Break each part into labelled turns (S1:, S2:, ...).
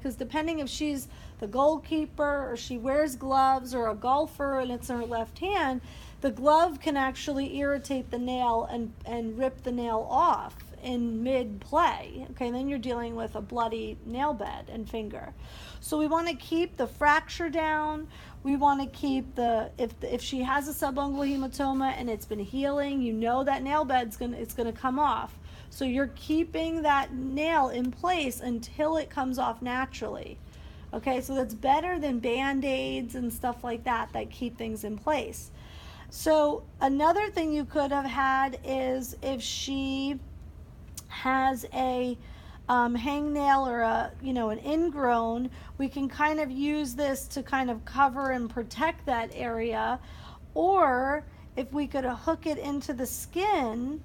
S1: because depending if she's the goalkeeper or she wears gloves or a golfer and it's in her left hand, the glove can actually irritate the nail and rip the nail off in mid-play. Okay, then you're dealing with a bloody nail bed and finger. So we want to keep the fracture down. We want to keep if she has a subungual hematoma and it's been healing, you know that nail bed's it's gonna come off. So you're keeping that nail in place until it comes off naturally. Okay, so that's better than Band-Aids and stuff like that keep things in place. So another thing you could have had is if she has a hangnail or an ingrown, we can kind of use this to kind of cover and protect that area. Or if we could hook it into the skin,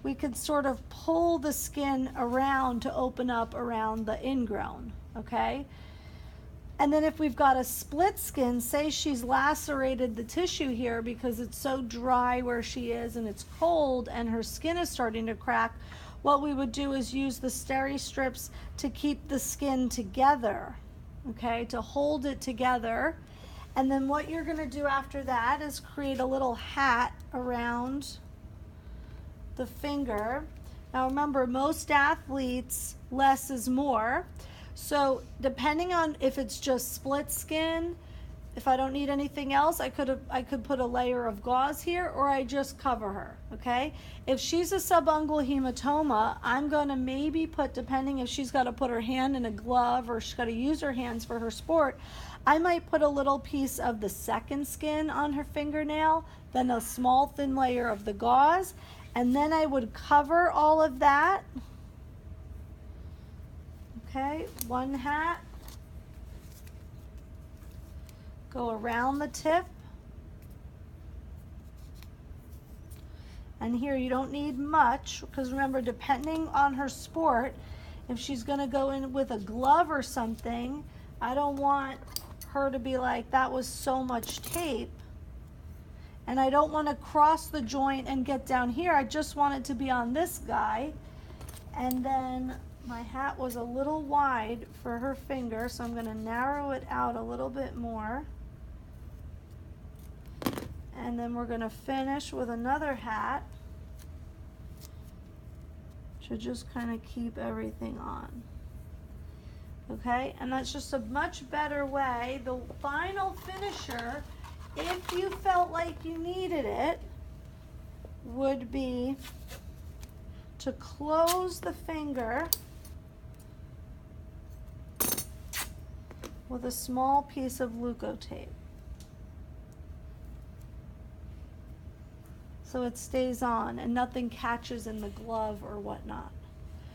S1: we could sort of pull the skin around to open up around the ingrown, okay? And then if we've got a split skin, say she's lacerated the tissue here because it's so dry where she is and it's cold and her skin is starting to crack, what we would do is use the Steri-Strips to keep the skin together, okay, to hold it together. And then what you're going to do after that is create a little hat around the finger. Now remember, most athletes, less is more. So depending on if it's just split skin, if I don't need anything else, I could put a layer of gauze here, or I just cover her, okay? If she's a subungual hematoma, I'm gonna maybe put, depending if she's gotta put her hand in a glove or she's gotta use her hands for her sport, I might put a little piece of the second skin on her fingernail, then a small thin layer of the gauze, and then I would cover all of that. Okay, one hat. Go around the tip. And here you don't need much, because remember, depending on her sport, if she's going to go in with a glove or something, I don't want her to be like, that was so much tape. And I don't want to cross the joint and get down here. I just want it to be on this guy. And then my hat was a little wide for her finger, so I'm going to narrow it out a little bit more. And then we're going to finish with another hat to just kind of keep everything on. Okay, and that's just a much better way. The final finisher, if you felt like you needed it, would be to close the finger with a small piece of Leukotape, so it stays on and nothing catches in the glove or whatnot.